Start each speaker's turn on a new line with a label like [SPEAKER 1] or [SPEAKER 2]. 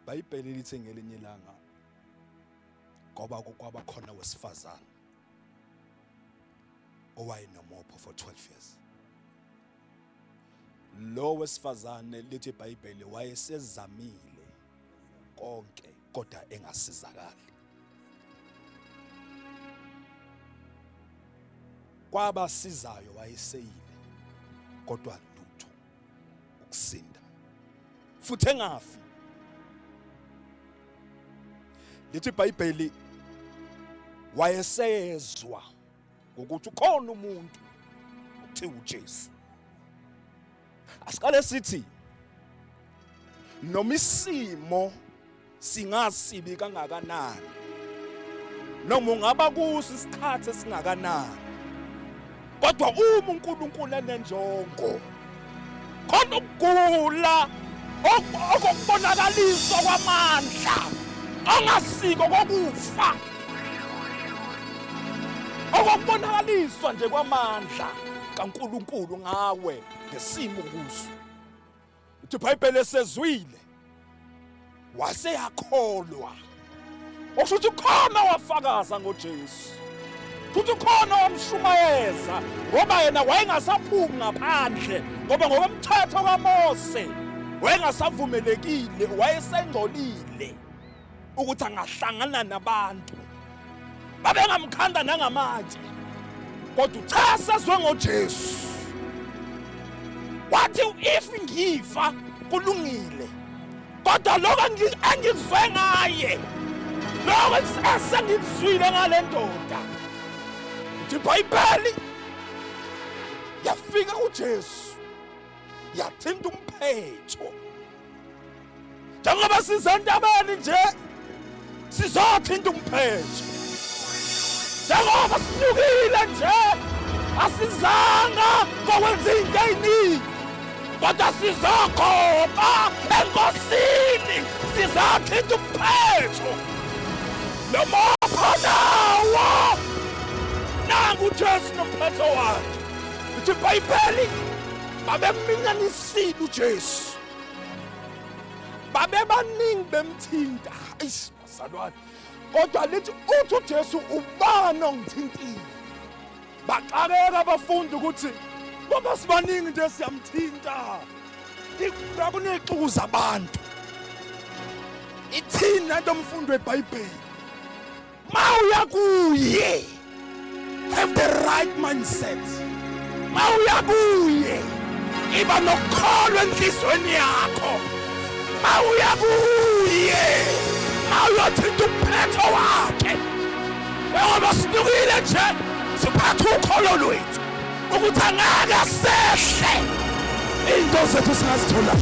[SPEAKER 1] iBhayibheli lithi ngelinye ilanga ngoba kwaba khona wesifazane owayenomopho for 12 years. Lo wesifazane lithi iBhayibheli wayesezamile konke kodwa engasizakali. Kwabasizayo wayeseyile kodwa lutho ukusinda futhi engafi. Lithi iBhayibheli wayesezwa ukuthi ukhona umuntu okuthiwa uJesu. Asikale sithi noma isimo singasibi kangakanani, noma ungaba kuso isikhathi esingakanani, kodwa uma uNkulunkulu enenjongo khona ukugula okubonakaliswa kwamandla angasiko kokufa, okubonakaliswa nje kwamandla kaNkulunkulu ngawe ngesimo kuso. Ithi iBhayibheli esezwile wase yakholwa, okusho khona wafakaza ngoJesu, futhi khona wamshumayeza ngoba yena wayengasaphumi ngaphandle, ngoba ngokomthetho kaMose wayengasavumelekile, wayesengcolile ukuthi angahlangana nabantu, babengamkhanda nangamatshe. Kodwa cha sezwe ngoJesu wathi if ngifa kulungile, kodwa lokho engizwe ngaye, lokho esengizwile ngale ndoda. Ithi iBhayibheli yafika kuJesu yathinta umphetho. Njengoba sizentabeni nje sizothinta umphetho, njengoba sinyukile nje asizanga ngokwenza into eyiningi, kodwa sizokhopha enkosini, sizathinta umphetho. Lo mopho nawo nangu uJesu nomphetho wakhe. Ithi iBhayibheli babemminyanisile uJesu, babebaningi bemthinta. Bazalwane, kodwa lithi uthi uJesu ubani ongithintile? Baxakeka abafundi ukuthi ngoba sibaningi nje siyamthinta, kunexuku abantu. Ithini lento mfundo weBhayibheli? Mawuya kuye, have the right mindset. Mawuya kuye, iba nokholwa enhlizweni yakho. Mawuya kuye, mawuyothinta umphetho wakhe. Ngoba sinyukile nje siphatha ukholo lwethu ukuthi angeke asehle into zethu singazithola.